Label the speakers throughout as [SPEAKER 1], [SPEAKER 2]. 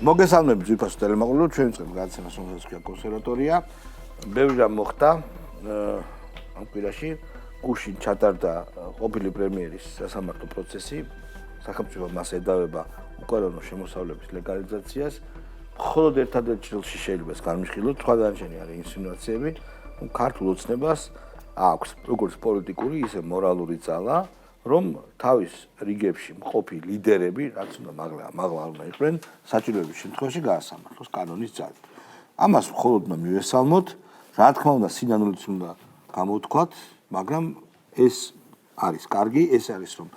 [SPEAKER 1] მოგესალმებით ძვირფასო ტელემაყურებლო, ჩვენ ვწყებთ გადაცემას, რომელსაც ქვია კონსერვატორია. ბევრი რამ მოხდა ამ კვირაში. გუშინ ჩატარდა ყოფილი პრემიერის სასამართლო პროცესი. სახელმწიფო მას ედავება უკანონო შემოსავლების ლეგალიზაციას. მხოლოდ ერთადერთ ჭრილში შეიძლება ეს განვიხილოთ, სხვა დანარჩენი არის ინსინუაციები. ქართულ ოცნებას აქვს როგორც პოლიტიკური, ისე მორალური ძალა, რომ თავის რიგებში მყოფი ლიდერები, რაც უნდა მაღლა არ უნდა იყვნენ, საჭიროების შემთხვევაში გაასამართლოს კანონის ძალით. ამას მხოლოდ უნდა მივესალმოთ, რა თქმა უნდა, სინანულიც უნდა გამოვთქვათ, მაგრამ ეს არის კარგი, ეს არის რომ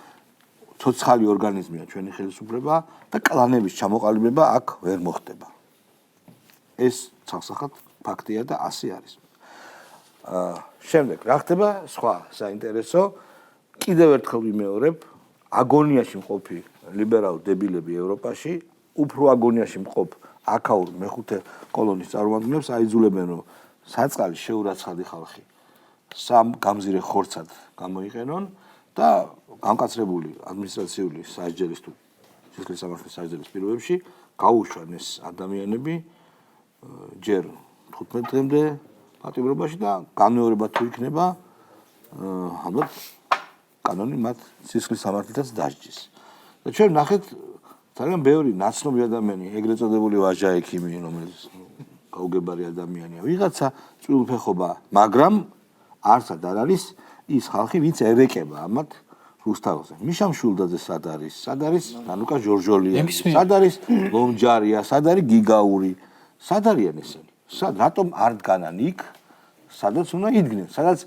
[SPEAKER 1] ცოცხალი ორგანიზმია ჩვენი ხელისუფლება და კლანების ჩამოყალიბება აქ ვერ მოხდება. ეს ცალსახად ფაქტია და ასე არის. შემდეგ რა ხდება სხვა საინტერესო კიდევ ერთხელ ვიმეორებ, აგონიაში მყოფი ლიბერალ დებილები ევროპაში, უფრო აგონიაში მყოფ აქაურ მეხუთე კოლონის წარმომადგენლებს აიძულებენ, რომ საწყალი შეურაცხადი ხალხი სამ გამზირე ხორცად გამოიყენონ და გამკაცრებული ადმინისტრაციული სასჯელის თუ სისხლის სამართლის სასჯელის პირობებში გაუშვან ეს ადამიანები ჯერ 15 დღემდე პატიმრობაში და განმეორება თუ იქნება ალბათ კანონი მათ სისხლის სამართლითაც დასჯის. და ჩვენ ნახეთ ძალიან ბევრი ნაცნობი ადამიანი, ეგრეთ წოდებული ვაჟა ექიმი, რომელიც გაუგებარი ადამიანია, ვიღაცა წვრილფეხობა, მაგრამ არსად არ არის ის ხალხი, ვინც ერეკება ამათ რუსთავზე. მიშამ შულდაძე სად არის? სად არის ნანუკა ჟორჟოლია? სად არის ლომჯარია? სად არის გიგაური? სად არიან ესენი? რატომ არ დგანან იქ? სადაც უნდა იდგნენ, სადაც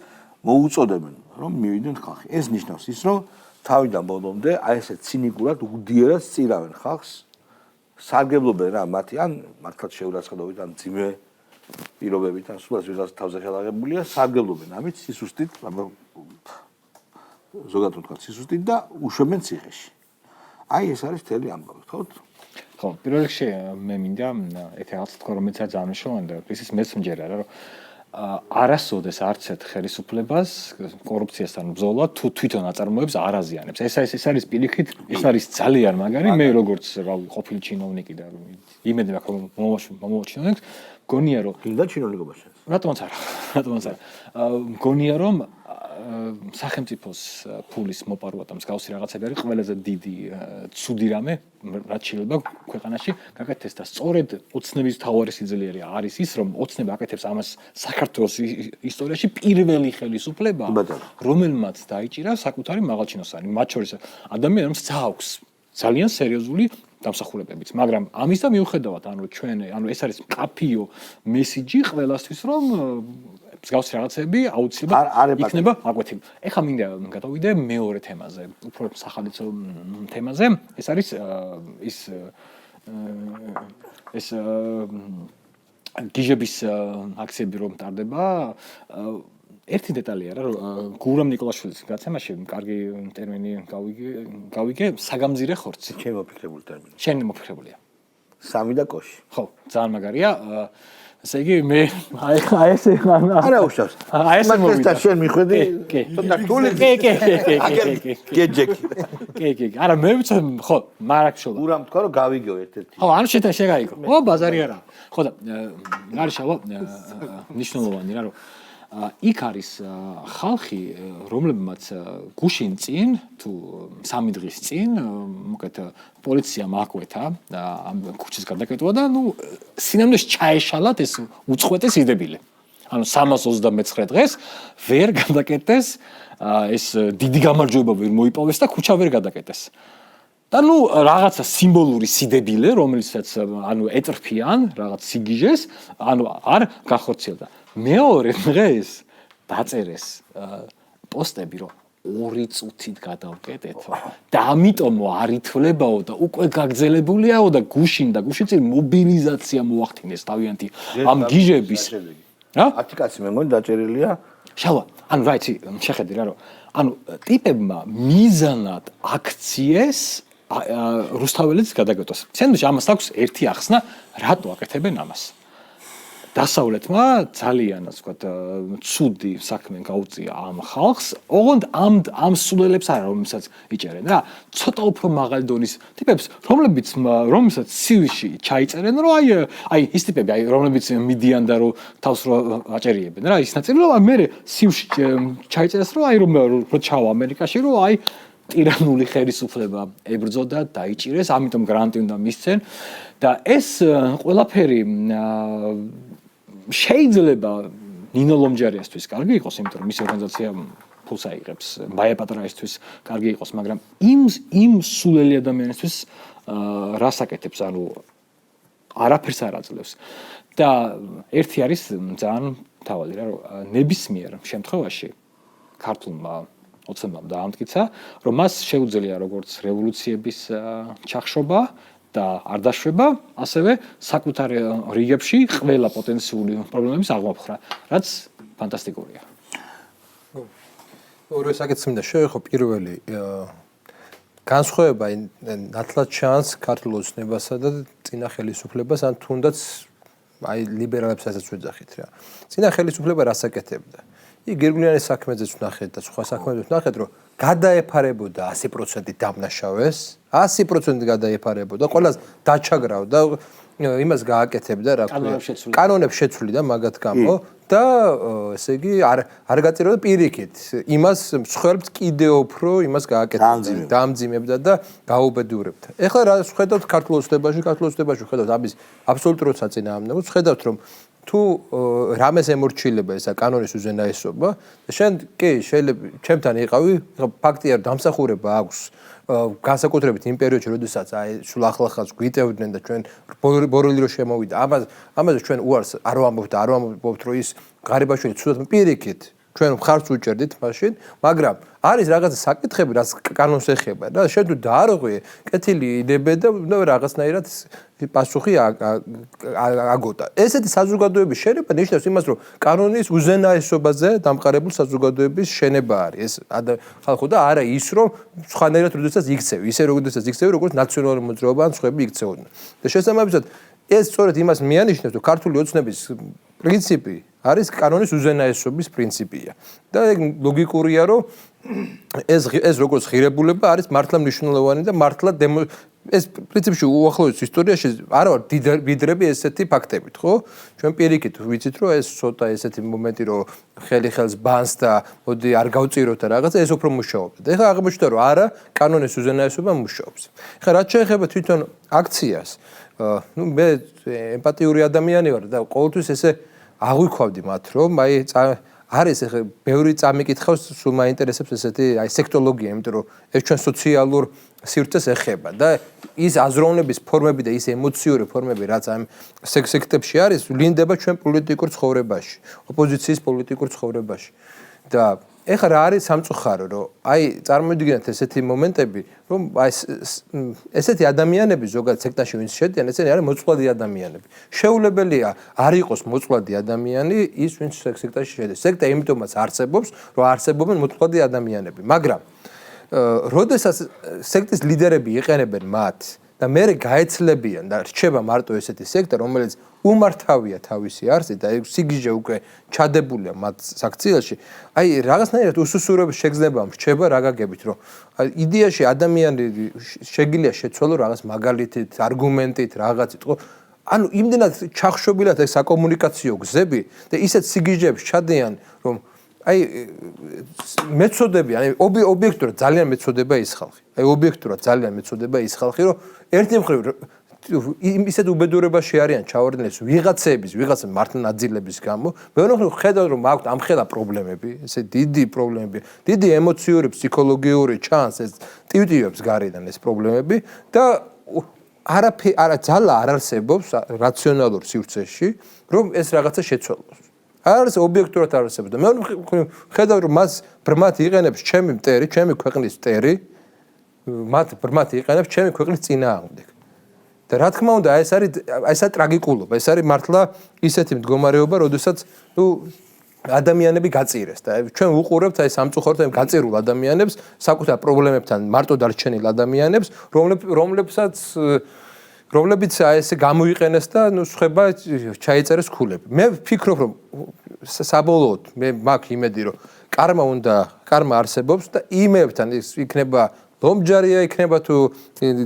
[SPEAKER 1] მოუწოდებენ, რომ მივიდნენ ხალხი. ეს ნიშნავს ის, რომ თავიდან ბოლომდე აი ესე ცინიკურად უდიერად სწირავენ ხალხს, სარგებლობენ რა მათი ან მართლაც შეურაცხყოფით ან ძიმე პირობებით ან სულაც ვიღაც თავზე ხელაღებულია, სარგებლობენ ამით სისუსტით, ზოგადად ვთქვათ სისუსტით და უშვებენ ციხეში. აი ეს არის მთელი ამბავი, ხო?
[SPEAKER 2] ხო, პირველ რიგში მე მინდა ეს რაღაც თქვა რომ მეც არ ძალიან და ისიც მეც მჯერა რა რომ არასოდეს არც ერთ ხელისუფლებას კორუფციასთან ბრძოლა თუ თვითონ აწარმოებს არ აზიანებს. ეს არის პირიქით, ეს არის ძალიან მაგარი. მე როგორც ყოფილი ჩინოვნიკი და იმედი მაქვს რომ მომავალ გონია რომ
[SPEAKER 1] გინდა ჩინოვნიკობაში.
[SPEAKER 2] რატომაც არა. გონია რომ სახელმწიფოს ფულის მოპარვა და მსგავსი რაღაცები არის ყველაზე დიდი ცუდი რამე, რაც შეიძლება ქვეყანაში გაკეთდეს და სწორედ ოცნების მთავარი სიძლიერე არის ის, რომ ოცნება აკეთებს ამას საქართველოს ისტორიაში პირველი ხელისუფლება, რომელმაც დაიჭირა საკუთარი მაღალჩინოსანი, მათ შორის ადამიანებს აქვს ძალიან სერიოზული დამსახურებებიც, მაგრამ ამის და მიუხედავად, ეს არის მკაფიო მესიჯი ყველასთვის, რომ მსგავსი რაღაცები აუცილებლად იქნება აკვეთილი. ეხლა მინდა გადავიდე მეორე თემაზე, უფრო სახალხო თემაზე. ეს არის ეს გიჟების აქციები რომ ტარდება. ერთი დეტალია რა, რომ გურამ ნიკოლაშვილის გაცემაში კარგი ტერმინი გავიგე, საგამზირე ხორცი.
[SPEAKER 1] ჩემ მოფიქრებული ტერმინი.
[SPEAKER 2] შენ მოფიქრებულია.
[SPEAKER 1] სამი და კოში.
[SPEAKER 2] ხო, ძალიან მაგარია. ესე იგი მე აი ესე
[SPEAKER 1] არა უშავს.
[SPEAKER 2] აი ესე მოვიდა.
[SPEAKER 1] შენ მიხვედი? თუნდა თული. გეჯექი.
[SPEAKER 2] კი. არა მე ხო, მარაკშოლა.
[SPEAKER 1] გურამ თქვა რომ გავიგეო ერთ-ერთი.
[SPEAKER 2] ხო, ანუ შეგაიგო. ო, ბაზარი არა. ხო და გარშავა ნიშნულოვანი რა რომ იქ არის ხალხი, რომლებმაც გუშინ წინ თუ 3 დღის წინ მოკეთ პოლიცია მააკვეთა ამ ქუჩის გადაკეტვა და სინამდვილეში ჩაეშალათ ეს უწყვეტეს იდებილე. ანუ 329 დღეს ვერ გადაკეტეს ეს დიდი გამარჯვება ვერ მოიპოვეს და ქუჩა ვერ გადაკეტეს. და რაღაცა სიმბოლური სიდებილე, რომელიცაც ეტრფიან რაღაც სიგიჟეს, არ გახორციელდა. მეორე დღეს დაწერეს პოსტები, რომ 2 წუთით გადავკეტეთ და ამიტომ არ ითვლებაო და უკვე გაგრძელებულია და გუშინ წინ მობილიზაცია მოახდინეს თავიანთი ამ გიჟების. რა?
[SPEAKER 1] 10 კაცი მე მგონი დაჭერილია.
[SPEAKER 2] შავა, რა იცი, შეხედე რა რომ ტიპებმა მიზანად აქციეს რუსთაველის გადაგეტვას. სენდვიჩი ამას აქვს ერთი ახსნა, რატო აკეთებენ ამას. დასავლეთმა ძალიან ასე ვთქვათ ცუდი საქმე გაუწია ამ ხალხს, ოღონდ ამ სულელებს არა რომელსაც იჭერენ რა, ცოტა უფრო მაღალი დონის ტიპებს, რომელსაც სივში ჩაიწერენ, რომ აი ის ტიპები, რომლებიც მიდიან და რომ თავს რო აჭერიებენ რა, ის ნაწილი რომ მე სივში ჩაიწერეს, რომ რო ჩავა ამერიკაში, რომ აი ტირანული ხელისუფლება ებრძოდა, დაიჭირეს, ამიტომ გრანტი უნდა მისცენ და ეს ყველაფერი შეიძლება ნინო ლომჯარიასთვის კარგი იყოს, იმიტომ რომ მისი ორგანიზაცია ფულს აიღებს, მაია პატრაისთვის კარგი იყოს, მაგრამ იმ სულელი ადამიანისთვის რას აკეთებს, ანუ არაფერს არ აძლევს. და ერთი არის ძალიან თავი რა, რომ ნებისმიერ შემთხვევაში ქართულმა ოცნებამ დაამტკიცა, რომ მას შეუძლია როგორც რევოლუციების ჩახშობა და არ დაშვება, ასევე საკუთარ რიგებში ყველა პოტენციური პრობლემების აღმოფხრა, რაც ფანტასტიკურია.
[SPEAKER 3] ორივე საკითხს მინდა შევეხო პირველი განსხვავება ნათლად ჩანს ქართულ ოცნებასა და წინა ხელისუფლებას, ან თუნდაც აი ლიბერალებსაც ვეძახით რა. წინა ხელისუფლება რას აკეთებდა? იქ გერგვლიანის საქმეზეც ვნახეთ და სხვა საქმეზეც ვნახეთ, რომ გადაეფარებოდა 100% დამნაშავეს, 100% გადაეფარებოდა, ყველას დაჩაგრავდა, იმას გააკეთებდა, რა ქვია, კანონებს შეცვლიდა მაგათ გამო და ესე იგი არ გაწირავდა პირიქით. იმას მსხვერპლს კიდევ უფრო იმას გააკეთებდა, დაამძიმებდა და გაუბედურებდა. ეხლა რა ხედავთ ქართულ ოცნებაში ხედავთ ამის აბსოლუტურად საწინააღმდეგოს, ხედავთ რომ თუ რამეს ემორჩილება ესა კანონის უზენაესობა და შენ კი შეიძლება ჩემთან იყავი, ფაქტია რომ დამსახურება აქვს განსაკუთრებით იმ პერიოდში, როდესაც აი სულ ახლახანს გვიტევდნენ და ჩვენ ბორელი რო შემოვიდა. ამაზე ჩვენ უარს არ ვამბობთ, რომ ის ღარიბაშვილი ცუდად პირიქით ჩვენ მხარს უჭერდით მაშინ, მაგრამ არის რაღაცა საკითხები, რაც კანონს ეხება და შენ თუ დაარღვე, კეთილი იდებე და რაღაცნაირად პასუხი აგოტა. ესეთი საზოგადოების შენება ნიშნავს იმას, რომ კანონის უზენაესობაზე დამყარებული საზოგადოების შენება არის ეს ხალხო და არა ის, რომ სხვანაირად როდესაც იქცევი, ისე როდესაც იქცევი, როგორც ნაციონალური მოძრაობა ან სხვები იქცეოდნენ. და შესაბამისად ეს სწორედ იმას მიანიშნებს, რომ ქართული ოცნების პრინციპი არის კანონის უზენაესობის პრინციპია. და ეგ ლოგიკურია, რომ ეს როგორც ღირებულება არის მართლა მნიშვნელოვანი და მართლა ეს პრინციპში უახლოეს ისტორიაში არა ვარ ვიდრები ესეთი ფაქტებით, ხო? ჩვენ პირიქით ვიცით, რომ ეს ცოტა ესეთი მომენტი, რომ ხელს ბანს და მოდი არ გავწიროთ და რაღაცა, ეს უფრო მუშაობდა. და ეხლა აღმოჩნდა, რომ არა, კანონის უზენაესობა მუშაობს. ეხლა რაც შეეხება თვითონ აქციას, მე ემპათიური ადამიანი ვარ და ყოველთვის ესე აღვიქვავდი მათ, რომ აი არის ახლა ბევრი წამიკითხავს, სულ მაინტერესებს ესეთი აი სექტოლოგია, იმიტომ რომ ეს ჩვენ სოციალურ სივრცეს ეხება და ის აზროვნების ფორმები და ის ემოციური ფორმები, რაც ამ სექტებში არის, ვლინდება ჩვენ პოლიტიკურ ცხოვრებაში, ოპოზიციის პოლიტიკურ ცხოვრებაში. და ეხლა რა არის სამწუხარო, რომ აი წარმოვიდგინეთ ესეთი მომენტები, რომ აი ესეთი ადამიანები ზოგადად სექტაში ვინც შედიან, ესენი არის მოწყვლადი ადამიანები. შეუძლებელია არ იყოს მოწყვლადი ადამიანი ის ვინც სექტაში შედის. სექტა იმიტომაც არსებობს, რომ არსებობენ მოწყვლადი ადამიანები, მაგრამ როდესაც სექტის ლიდერები იყენებენ მათ და მერე გაეცლებიან და რჩება მარტო ესეთი სექტა, რომელიც უმართავია თავისი არსით და სიგიჟე უკვე ჩადებულია მათ საქციელში, აი რაღაცნაირად უსუსურების შეგრძნება რჩება რა გაგებით, რომ იდეაში ადამიანი შეგიძლია შეცვალო რაღაც მაგალითით, არგუმენტით, რაღაცით, ხო? ანუ იმდენად ჩახშობილად ეს საკომუნიკაციო გზები და ისეთ სიგიჟეებს ჩადიან, რომ აი მეცოდები, აი ობიექტურად ძალიან მეცოდება ის ხალხი. აი ობიექტურად ძალიან მეცოდება ის ხალხი, რომ ერთი მხრივ ისეთ უბედურებაში არიან ჩავარდნილ ვიღაცების მართლა ნაძილების გამო, მეორე მხრივ ხედავ რომ აქვს ამ ხელა პრობლემები, ესე დიდი პრობლემები, დიდი ემოციური, ფსიქოლოგიური ჩანს ეს ტივტივებს გარედან ეს პრობლემები და არა ძალა არ არსებობს რაციონალურ სივრცეში, რომ ეს რაღაცა შეცვალოს. არის ობიექტურად არ არსებობს და მეორე მხრივ ხედავ რომ მას ბრმად იყენებს ჩემი მტერი, ჩემი ქვეყნის მტერი, მათ ბრმად იყენებს ჩემი ქვეყნის წინააღმდეგ. და რა თქმა უნდა, ეს არის ტრაგიკულობა, ეს არის მართლა ისეთი მდგომარეობა, როდესაც ადამიანები გაწირეს და ჩვენ უყურებთ აი სამწუხაროდ აი გაწირულ ადამიანებს, საკუთარ პრობლემებთან მარტო დარჩენილ ადამიანებს, რომლებსაც რომლებიც აი ესე გამოიყენეს და ნუ ხება ჩაიწერეს ქულები. მე ვფიქრობ რომ საბოლოოდ მე მაქვს იმედი რომ კარმა არსებობს და იმებთან ის იქნება ლომჯარია იქნება თუ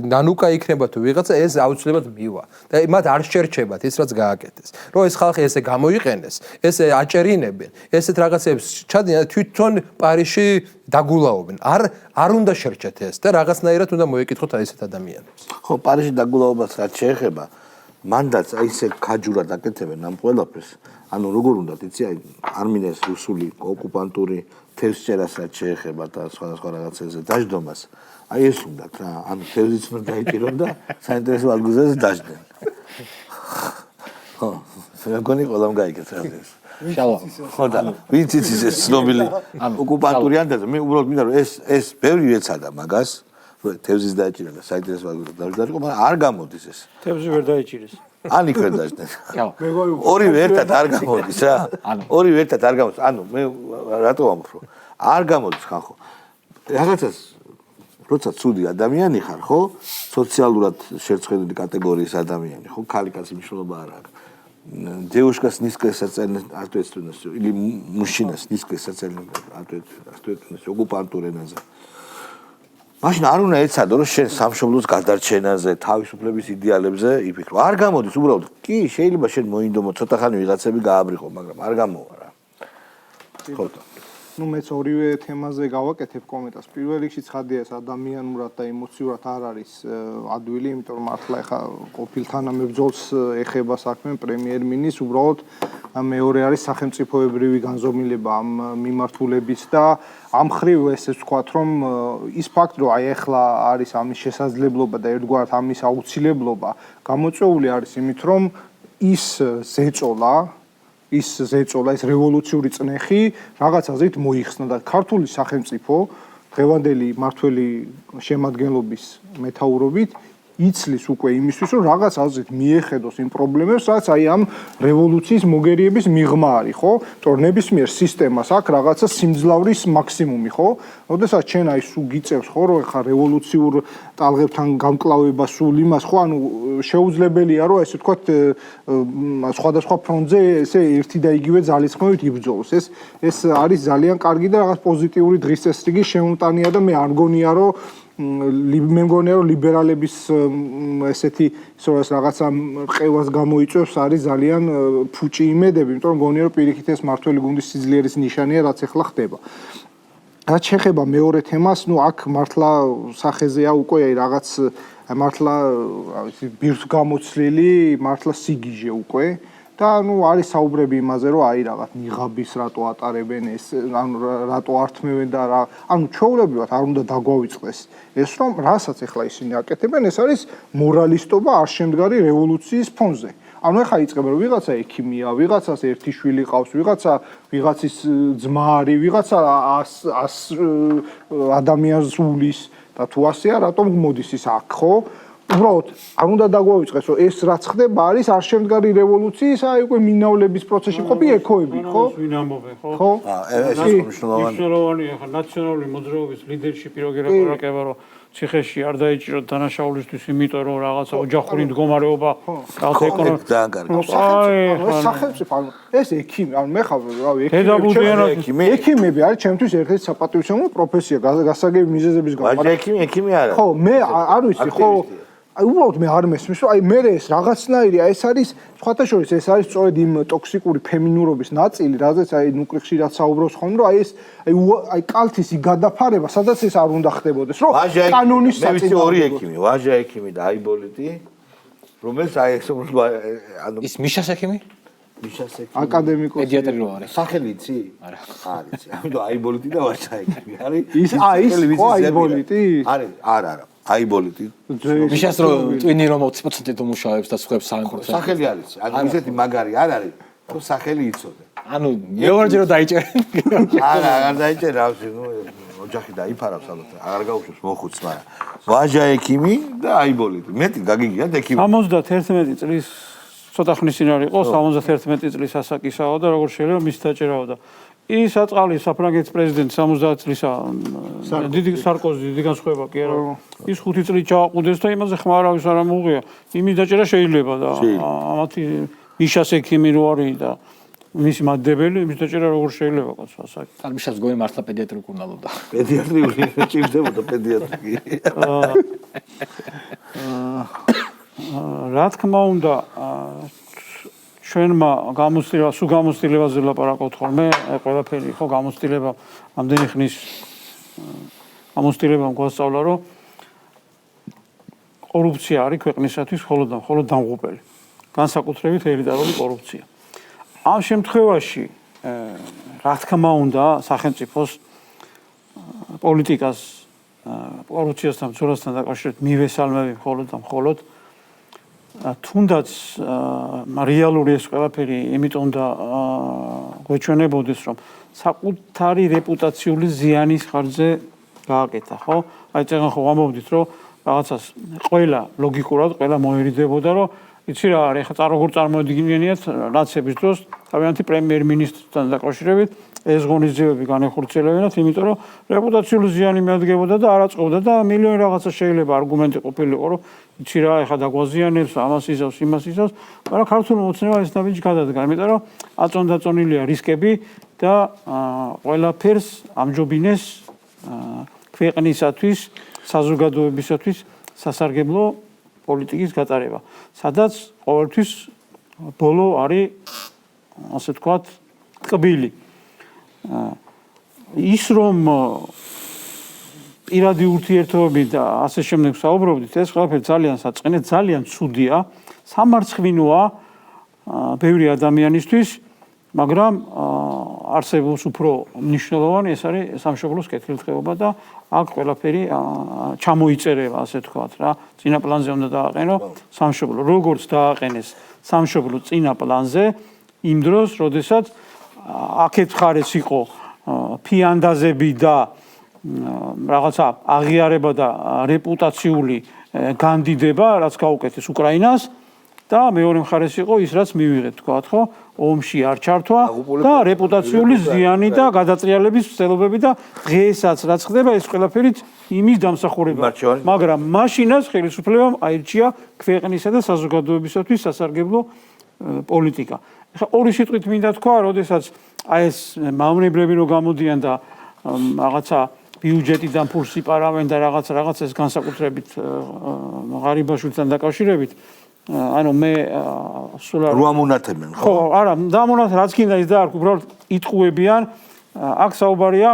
[SPEAKER 3] ნანუკა იქნება თუ ვიღაცა ეს აუცილებლად მივა და მათ არ შეერჩებათ ის რაც გააკეთეს რომ ეს ხალხი ესე გამოიყენეს ესე აჭერინებენ ესეთ რაღაცებს ჩადიან თვითონ პარიში დაგულაობენ არ უნდა შერჩეთ ეს და რაღაცნაირად უნდა მოეკითხოთ აი ესეთ ადამიანებს
[SPEAKER 1] ხო პარიში დაგულაობას რაც შეეხება მანდაც აი ესე ქაჯურად აკეთებენ ამ ყველაფერს ანუ როგორ უნდა იცი აი არ მინეს რუსული ოკუპანტური თევზჭერას რაც შეეხება და სხვადასხვა რაღაცებზე დაждდომას აი ეს უნდათ რა ანუ თევზიც უნდა დაიჭირონ და საინტერესო ალგოზაზე დაждდნენ ხო მეგონი ყველამ გაიგეთ რა ეს
[SPEAKER 2] შალვა
[SPEAKER 1] ხო და ვინც იცის ეს ცნობილი ოკუპანტური ანდაზე მე უბრალოდ მინდა რომ ეს ბევრი ეცადა მაგას რომ თევზის დაიჭირონ და საინტერესო ალგოზაზე დაждდნენ მაგრამ არ გამოდის ეს
[SPEAKER 4] თევზი ვერ დაიჭირეს
[SPEAKER 1] ან იქ ვერ დაждდნენ ორივე ერთად არ გამოდის რა ორივე ერთად არ გამოდის ანუ მე რატო ვამბობ არ გამოდის ხანხო რაღაცას როცა ცუდი ადამიანი ხარ ხო სოციალურად შერწყებული კატეგორიის ადამიანი ხო ქალიკაცის მნიშვნელობა არ აქვს девушкас низкое социальной ответственностью или мужчина с низкой социальной ответственностью оккупантურ ენაზე მაშინ არ უნდა ეცადო რომ შენ სამშობლოს გადარჩენაზე თავისუფლების იდეალებზე იფიქრო არ გამოდის უბრალოდ კი შეიძლება შენ მოინდომო ცოტა ხანი ვიღაცები გააბრიხო მაგრამ არ გამოვა რა ხო
[SPEAKER 5] ну მეც ორივე თემაზე გავაკეთებ კომენტარს. პირველ რიგში ცხადია ეს ადამიანურად და ემოციურად არ არის ადვილი, იმიტომ რომ მართლა ეხა ყოფილ თანამებრძოლს ეხება საქმე პრემიერ-მინისტრს, უბრალოდ მეორე არის სახელმწიფოებრივი განზომილება ამ მიმართულების და ამ ხრივ ესე ვთქვათ, რომ ის ფაქტი, რომ აი ეხლა არის ამის შესაძლებლობა და ერთგვარად ამის აუცილებლობა, გამოწვეული არის იმით, რომ ის ზეწოლა ის რევოლუციური წნეხი რაღაც აზრით მოიხსნა და ქართული სახელმწიფო დღევანდელი მართველი შემადგენლობის მეთაურობით იცლის უკვე იმისთვის, რომ რაღაც აზრით მიეხედოს იმ პრობლემებს, რაც აი ამ რევოლუციის მოგერიების მიღმა არის, ხო? თორე ნებისმიერ სისტემას აქვს რაღაცა სიმძლავრის მაქსიმუმი, ხო? როდესაც ჩვენ აი სულ გიწევს, ხო, რომ ეხა რევოლუციურ ტალღებთან გამკლავება სულ იმას, ხო, ანუ შეუძლებელია, რომ ესე ვთქვათ, სხვადასხვა ფრონტზე ესე ერთი და იგივე ძალისხმევით იბრძოლოს. ეს არის ძალიან კარგი და რაღაც პოზიტიური დღის წესრიგი შეუნტანია და მე არ მგონია, რომ მე მგონია რომ ლიბერალების ესეთი ისოას რაღაცა ყევას გამოიწვევს არის ძალიან ფუჭი იმედები, იმიტომ რომ მგონია რომ პირიქით ეს მართველი გუნდის სიძლიერის ნიშანია, რაც ახლა ხდება. რაც შეეხება მეორე თემას, ну აქ მართლა სახეზეა უკვე აი რაღაც მართლა ბირთგამოცლილი, მართლა სიგიჟე უკვე და ну არის საუბრები იმაზე რომ აი რაღაც ნიღაბის რატო ატარებენ ეს ანუ რატო ართმევენ და რა ანუ ჩვეულებრივად არ უნდა დაგვავიწყდეს ეს რომ რასაც ახლა ისინი აკეთებენ ეს არის მორალისტობა არ შემდგარი რევოლუციის ფონზე ანუ ახლა იწყებენ რომ ვიღაცა ექიმია ვიღაცას ერთი შვილი ყავს ვიღაცის ძმა არის ვიღაცა 100 ადამიანს უვლის და თუ ასეა რატომ მოდის ის აქ ხო უბრალოდ არ უნდა დაგვავიწყდეს რომ ეს რაც ხდება არის არ შემდგარი რევოლუციის აი უკვე მინავლების პროცესში ყოფილი ექოები ხო?
[SPEAKER 4] ვინ ამბობენ ხო?
[SPEAKER 5] ხო?
[SPEAKER 1] ეს
[SPEAKER 4] მნიშვნელოვანია ხა ნაციონალური მოძრაობის ლიდერშიპი როგორ ეკარაკება რომ ციხეში არ დაიჭიროთ დანაშაულისთვის იმიტომ რომ რაღაცა ოჯახური მდგომარეობა რაღაც ეკონომიკა
[SPEAKER 5] სახელმწიფო ანუ ეს ექიმი ანუ მე ხარ რავი ექიმები არის ჩემთვის ერთ-ერთი საპატივცემულო პროფესია გასაგები მიზეზების გამო
[SPEAKER 1] ექიმი არა
[SPEAKER 5] ხო მე არ ვიცი ხო აი უბრალოდ მე არ მესმის რომ აი მე ეს რაღაცნაირია ეს არის სხვათა შორის ეს არის სწორედ იმ ტოქსიკური ფემინურობის ნაწილი რაზეც აი ნუკრიხში რაც საუბრობს ხოლმე რომ აი ეს აი კალთის გადაფარება სადაც ეს არ უნდა ხდებოდეს რომ კანონის
[SPEAKER 1] მე ვიცი ორი ექიმი ვაჟა ექიმი და აიბოლიტი რომელიც აი ეს ანუ
[SPEAKER 2] ის მიშას ექიმი?
[SPEAKER 1] მიშას ექიმი
[SPEAKER 5] აკადემიკოსი
[SPEAKER 2] პედიატრი რო არის.
[SPEAKER 1] სახელი იცი? არა. არ იცი. ამიტომ აიბოლიტი და ვაჟა ექიმი არის.
[SPEAKER 5] ის აიბოლიტი?
[SPEAKER 1] არის, არა. აიბოლიტი.
[SPEAKER 2] მიშას რო ტვინი რომ 20% უმუშავებს და სხვებს 3%.
[SPEAKER 1] სახელი არის. ანუ ისეთი მაგარი არ არის. თუ სახელი იცოდე.
[SPEAKER 2] ანუ მეორჯერ დაიჭერენ.
[SPEAKER 1] არა, არ დაიჭერე, რავი, ნუ ოჯახი დაიფარავს ალბათ. აღარ გაუშვებს მოხუცს, მაგრამ ვაჟა ექიმი და აიბოლიტი. მეტი გაგიგიათ ექიმი.
[SPEAKER 4] 71 წლის ცოტა ხნის წინ არ იყო 71 წლის ასაკისაო და როგორ შეიძლება მის დაჭერაო და ის აწყალი საფრანგეთის პრეზიდენტი 70 წლისა დიდი სარკოზი დიდი განსხვავება კი არა ის 5 წელი ჩააყუდეს და იმაზე ხმა არავის არ ამოუღია იმის დაჭერა შეიძლება და ამათი მიშას ექიმი რო არის და მისი მადებელი იმის დაჭერა როგორ შეიძლება კაცო ასაკი
[SPEAKER 2] ან მიშას გოი მართლა პედიატრი კურნალობდა
[SPEAKER 1] პედიატრიული ჭირდებოდა პედიატრი
[SPEAKER 4] რა თქმა უნდა ჩვენმა გამოცდილებაზე ლაპარაკობთ ხოლმე ყველაფერი ხო გამოცდილება ამდენი ხნის გამოცდილებამ გვასწავლა რომ კორუფცია არის ქვეყნისათვის მხოლოდ დამღუპელი განსაკუთრებით ელიტარული კორუფცია ამ შემთხვევაში რა თქმა უნდა სახელმწიფოს პოლიტიკას კორუფციასთან ბრძოლასთან დაკავშირებით მივესალმები მხოლოდ თუნდაც რეალური ეს ყველაფერი იმიტომ და გვეჩვენებოდეს რომ საკუთარი რეპუტაციული ზიანის ხარჯზე გააკეთა ხო აი წეგან ხო ამოვდით რომ რაღაცას ყველა ლოგიკურად ყველა მოერიდებოდა რომ იცი რა არის ხა როგორ წარმოედგინიათ ნაცების დროს თავიანთი პრემიერ-მინისტრთან დაკავშირებით ეს ღონისძიებები განეხორციელებინათ იმიტომ რომ რეპუტაციული ზიანი მიადგებოდა და არ აწყობდა და მილიონი რაღაცა შეიძლება არგუმენტი ყოფილიყო რომ იცი რა ეხა დაგვაზიანებს ამას ისავს იმას ისავს მაგრამ ქართულ მოცნებამ ეს ნაბიჯი გადადგა იმიტომ რომ აწონდაწონილია რისკები და ყველაფერს ამჯობინეს ქვეყნისათვის საზოგადოებისათვის სასარგებლო პოლიტიკის გატარება სადაც ყოველთვის ბოლო არის ასე ვთქვათ ტკბილი ის რომ პირადი ურთიერთობები და ასე შემდეგ საუბრობდით ეს ყველაფერი ძალიან საწყენე ძალიან ცუდია სამარცხვინოა ბევრი ადამიანისთვის მაგრამ არსებობს უფრო მნიშვნელოვანი ეს არის სამშობლოს კეთილდღეობა და აქ ყველაფერი ჩამოიწერება ასე ვთქვათ რა წინა პლანზე უნდა დააყენო სამშობლო როგორც დააყენეს სამშობლო წინა პლანზე იმ დროს როდესაც აქეთ ხარეს იყო ფიანდაზები და რაღაცა აღიარება და რეპუტაციული განდიდება რაც გაუკეთეს უკრაინას და მეორე მხარეს იყო ის რაც მივიღეთ თქვათ ხო ომში არ ჩართვა და რეპუტაციული ზიანი და გადატრიალების ცდილობები და დღესაც რაც ხდება ეს ყველაფერი იმის დამსახურება მაგრამ მაშინაც ხელისუფლებამ აირჩია ქვეყნისა და საზოგადოებისათვის სასარგებლო პოლიტიკა ეხლა ორი სიტყვით მინდა თქვა როდესაც აი ეს მავნებლები რო გამოდიან და რაღაცა ბიუჯეტიდან ფულს იპარავენ და რაღაც ეს განსაკუთრებით ღარიბაშვილთან დაკავშირებით ანუ მე სულ არ
[SPEAKER 1] რუამონათებენ
[SPEAKER 4] ხო არა დამონათ რაც კიდე ის და უბრალოდ იტყუებიან აქ საუბარია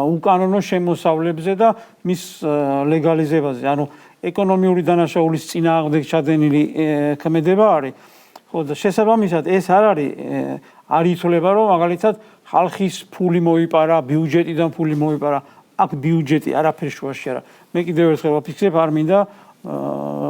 [SPEAKER 4] უკანონო შემოსავლებზე და მის ლეგალიზებაზე ანუ ეკონომიური დანაშაულის წინააღმდეგ ჩადენილი ქმედება არის ხო და შესაბამისად ეს არ არის არ ითვლება რომ მაგალითად ხალხის ფული მოიპარა ბიუჯეტიდან ფული მოიპარა აქ ბიუჯეტი არაფერ შუაში არა მე კიდევ ერთხელ ვაფიქსებ არ მინდა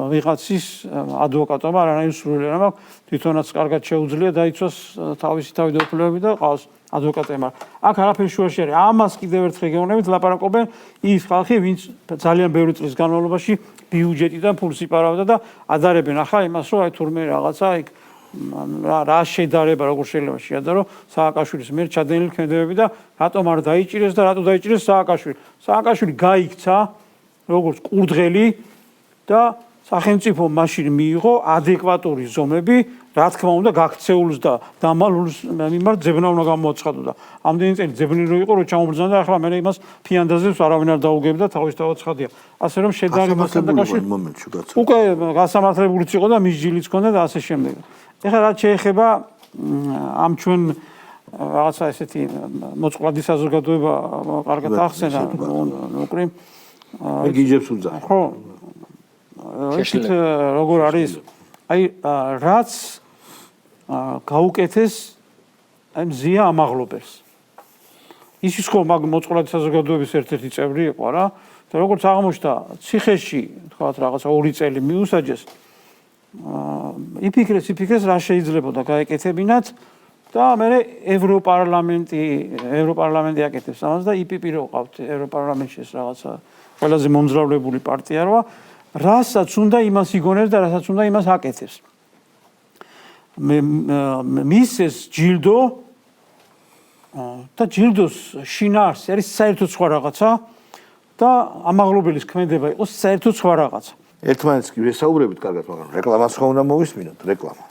[SPEAKER 4] ვიღაცის ადვოკატობა არანაირი სრულიად არ მაქვს თვითონაც კარგად შეუძლია დაიცვას თავისი თავდაპირველები და ყავს ადვოკატები მაგრამ აქ არაფერი შუაში არის ამას კიდევ ერთხელ გეუბნებით ლაპარაკობენ ის ხალხი ვინც ძალიან ბევრი წლის განმავლობაში ბიუჯეტიდან ფულს იპარავდა და ადარებენ ახლა იმას რომ აი თურმე რაღაცა იქ რა შედარება როგორ შეიძლება შეადარო სააკაშვილის მიერ ჩადენილი ქმედებები და რატომ არ დაიჭირეს და რატო დაიჭირეს სააკაშვილი გაიქცა როგორც კურდღელი და სახელმწიფო მაშინ მიიღო ადეკვატური ზომები, რა თქმა უნდა, გაქცეულს და დამალულს მიმართ ძებნა უნდა გამოაცხადო და ამდენი წელი ძებნილი რო იყო, რომ ჩამობრძანა და ახლა მე იმას ფიანდაზებს არავინ არ დაუგებდა და თავისთავად ცხადია. ასე რომ შედარებასთან დაკავშირებით
[SPEAKER 1] მომენტში გაცო.
[SPEAKER 4] უკვე გასამართლებულიც იყო და მისჯილიც ჰქონდა და ასე შემდეგ. ეხლა რაც შეეხება ამ ჩვენ რაღაცა ესეთი მოწყვლადი საზოგადოება კარგად ახსენა, ნუკრი
[SPEAKER 1] მე გიჯებს უძახ.
[SPEAKER 4] ხო ისეთ როგორ არის აი რაც გაუკეთეს აი მზია ამაღლობებს ის ხო მაგ მოწყვლადი საზოგადოების ერთ-ერთი წევრი იყო რა და როგორც აღმოჩნდა ციხეში თქვათ რაღაცა 2 წელი მიუსაჯეს იფიქრეს რა შეიძლება და გაეკეთებინათ და მე ევროპარლამენტი აკეთებს ამას და იპიპი რო ყავთ ევროპარლამენტში ეს რაღაცა ყველაზე მომძრავლებული პარტია როა რასაც უნდა იმას იგონებს და რასაც უნდა იმას აკეთებს. მის ეს ჯილდო და ჯილდოს შინაარსი არის საერთოდ სხვა რაღაცა და ამაღლობელის ქმედება იყოს საერთოდ სხვა რაღაცა.
[SPEAKER 1] ერთმანეთს კი ვესაუბრებით კარგად, მაგრამ რეკლამას ხომ უნდა მოვისმინოთ, რეკლამა.